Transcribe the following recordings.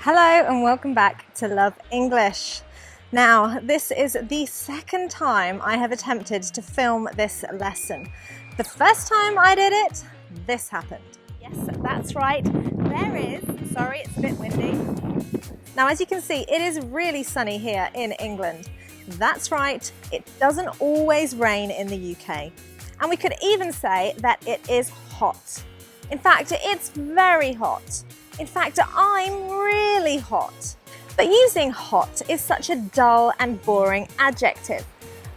Hello and welcome back to Love English. Now, this is the second time I have attempted to film this lesson. The first time I did it, this happened. Yes, that's right. Sorry, it's a bit windy. Now, as you can see, it is really sunny here in England. That's right, it doesn't always rain in the UK. And we could even say that it is hot. In fact, it's very hot. In fact, I'm really hot. But using hot is such a dull and boring adjective,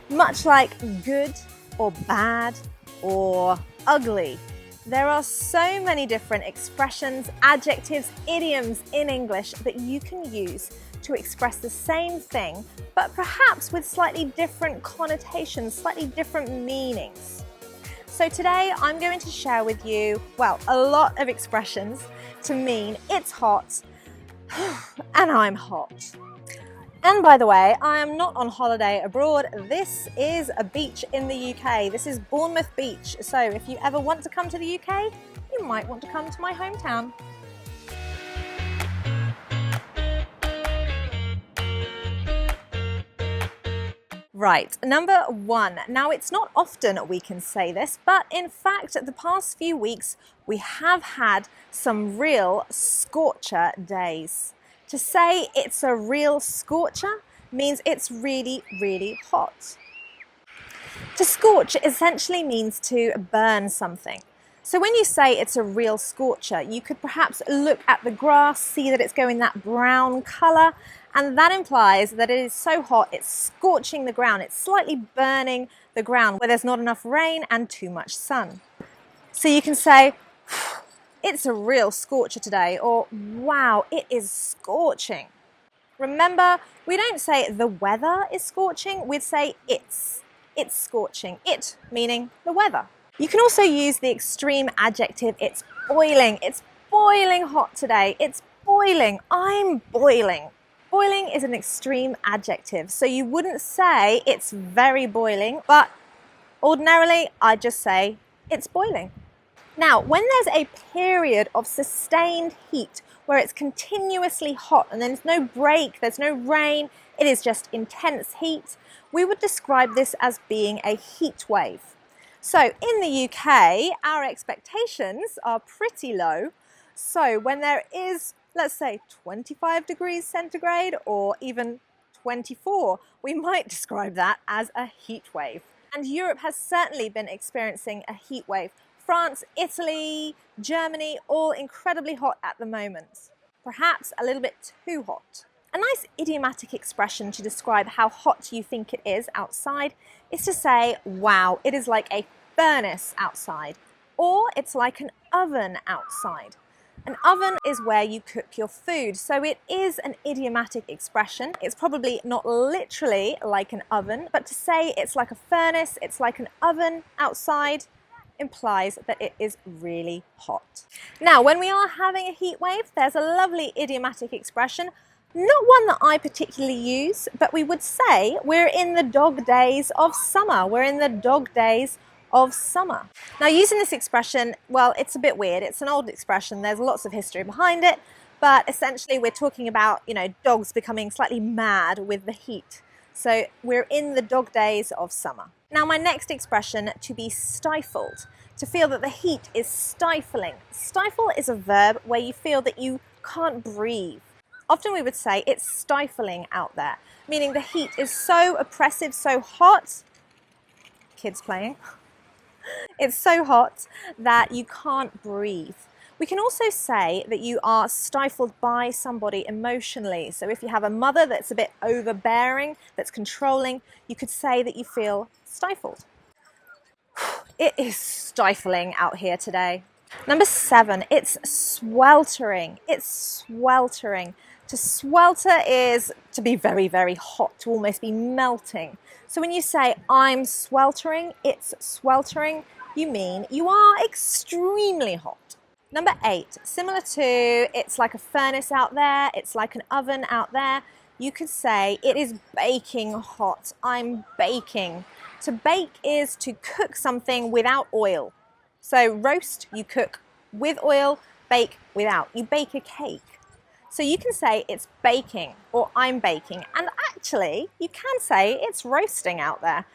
much like good or bad or ugly. There are so many different expressions, adjectives, idioms in English that you can use to express the same thing, but perhaps with slightly different connotations, slightly different meanings. So today I'm going to share with you, well, a lot of expressions to mean it's hot and I'm hot. And by the way, I am not on holiday abroad. This is a beach in the UK. This is Bournemouth Beach. So if you ever want to come to the UK, you might want to come to my hometown. Right, number one. Now, it's not often we can say this, but in fact, the past few weeks, we have had some real scorcher days. To say it's a real scorcher means it's really, really hot. To scorch essentially means to burn something. So when you say it's a real scorcher, you could perhaps look at the grass, see that it's going that brown color, and that implies that it is so hot, it's scorching the ground, it's slightly burning the ground where there's not enough rain and too much sun. So you can say, it's a real scorcher today, or wow, it is scorching. Remember, we don't say the weather is scorching, we'd say it's scorching, it meaning the weather. You can also use the extreme adjective, it's boiling hot today, it's boiling, I'm boiling. Boiling is an extreme adjective, so you wouldn't say it's very boiling, but ordinarily I'd just say it's boiling. Now, when there's a period of sustained heat where it's continuously hot and there's no break, there's no rain, it is just intense heat, we would describe this as being a heat wave. So in the UK, our expectations are pretty low. So when there is, let's say, 25 degrees centigrade or even 24, we might describe that as a heat wave. And Europe has certainly been experiencing a heat wave. France, Italy, Germany, all incredibly hot at the moment. Perhaps a little bit too hot. A nice idiomatic expression to describe how hot you think it is outside is to say, wow, it is like a furnace outside, or it's like an oven outside. An oven is where you cook your food, so it is an idiomatic expression. It's probably not literally like an oven, but to say it's like a furnace, it's like an oven outside, implies that it is really hot. Now, when we are having a heat wave, there's a lovely idiomatic expression, not one that I particularly use, but we would say we're in the dog days of summer. We're in the dog days of summer. Now, using this expression, well, it's a bit weird. It's an old expression. There's lots of history behind it, but essentially we're talking about, dogs becoming slightly mad with the heat. So we're in the dog days of summer. Now, my next expression, to be stifled, to feel that the heat is stifling. Stifle is a verb where you feel that you can't breathe. Often we would say it's stifling out there, meaning the heat is so oppressive, so hot. Kids playing. It's so hot that you can't breathe. We can also say that you are stifled by somebody emotionally. So if you have a mother that's a bit overbearing, that's controlling, you could say that you feel stifled. It is stifling out here today. Number 7, it's sweltering. It's sweltering. To swelter is to be very, very hot, to almost be melting. So when you say, I'm sweltering, it's sweltering, you mean you are extremely hot. Number 8, similar to it's like a furnace out there, it's like an oven out there, you could say it is baking hot, I'm baking. To bake is to cook something without oil. So roast, you cook with oil, bake without. You bake a cake. So you can say it's baking or I'm baking, and actually you can say it's roasting out there.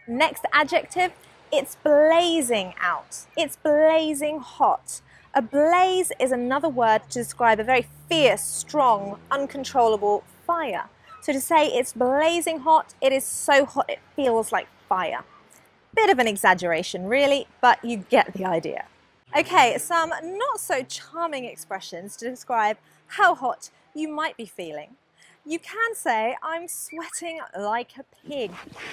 Next adjective, it's blazing out. It's blazing hot. A blaze is another word to describe a very fierce, strong, uncontrollable fire. So to say it's blazing hot, it is so hot it feels like fire. Bit of an exaggeration really, but you get the idea. Okay, some not so charming expressions to describe how hot you might be feeling. You can say, I'm sweating like a pig.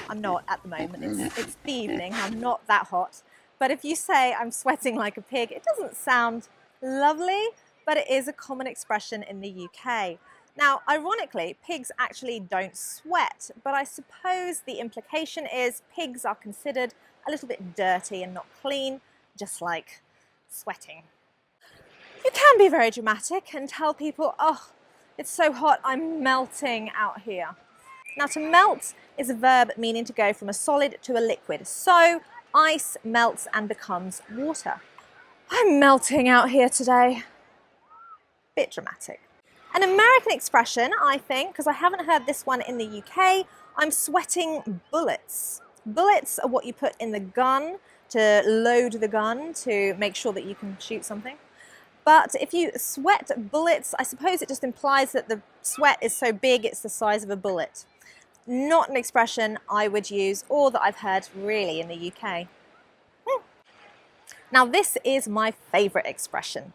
I'm not at the moment, it's the evening, I'm not that hot. But if you say, I'm sweating like a pig, it doesn't sound lovely, but it is a common expression in the UK. Now, ironically, pigs actually don't sweat, but I suppose the implication is pigs are considered a little bit dirty and not clean, just like sweating. You can be very dramatic and tell people, oh, it's so hot, I'm melting out here. Now, to melt is a verb meaning to go from a solid to a liquid. So, ice melts and becomes water. I'm melting out here today. Bit dramatic. An American expression, I think, because I haven't heard this one in the UK, I'm sweating bullets. Bullets are what you put in the gun to load the gun to make sure that you can shoot something. But if you sweat bullets, I suppose it just implies that the sweat is so big it's the size of a bullet. Not an expression I would use or that I've heard really in the UK. Now this is my favourite expression.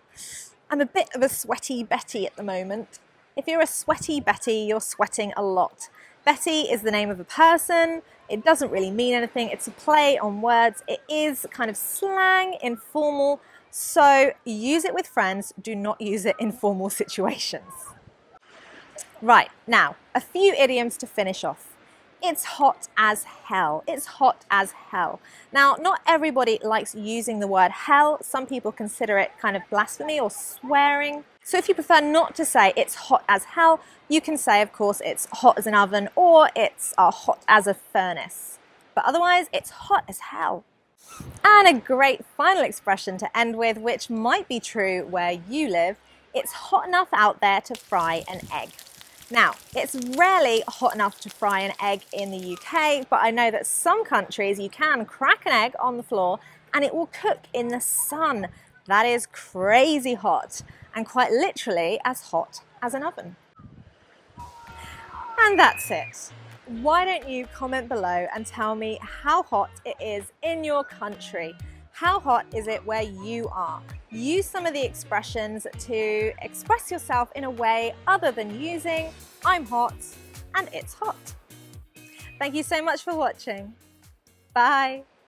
I'm a bit of a sweaty Betty at the moment. If you're a sweaty Betty, you're sweating a lot. Betty is the name of a person. It doesn't really mean anything. It's a play on words. It is kind of slang, informal. So use it with friends, do not use it in formal situations. Right, now, a few idioms to finish off. It's hot as hell. It's hot as hell. Now, not everybody likes using the word hell. Some people consider it kind of blasphemy or swearing. So if you prefer not to say it's hot as hell, you can say, of course, it's hot as an oven or it's hot as a furnace. But otherwise, it's hot as hell. And a great final expression to end with, which might be true where you live, it's hot enough out there to fry an egg. Now, it's rarely hot enough to fry an egg in the UK, but I know that some countries you can crack an egg on the floor and it will cook in the sun. That is crazy hot and quite literally as hot as an oven. And that's it. Why don't you comment below and tell me how hot it is in your country? How hot is it where you are? Use some of the expressions to express yourself in a way other than using I'm hot and it's hot. Thank you so much for watching. Bye.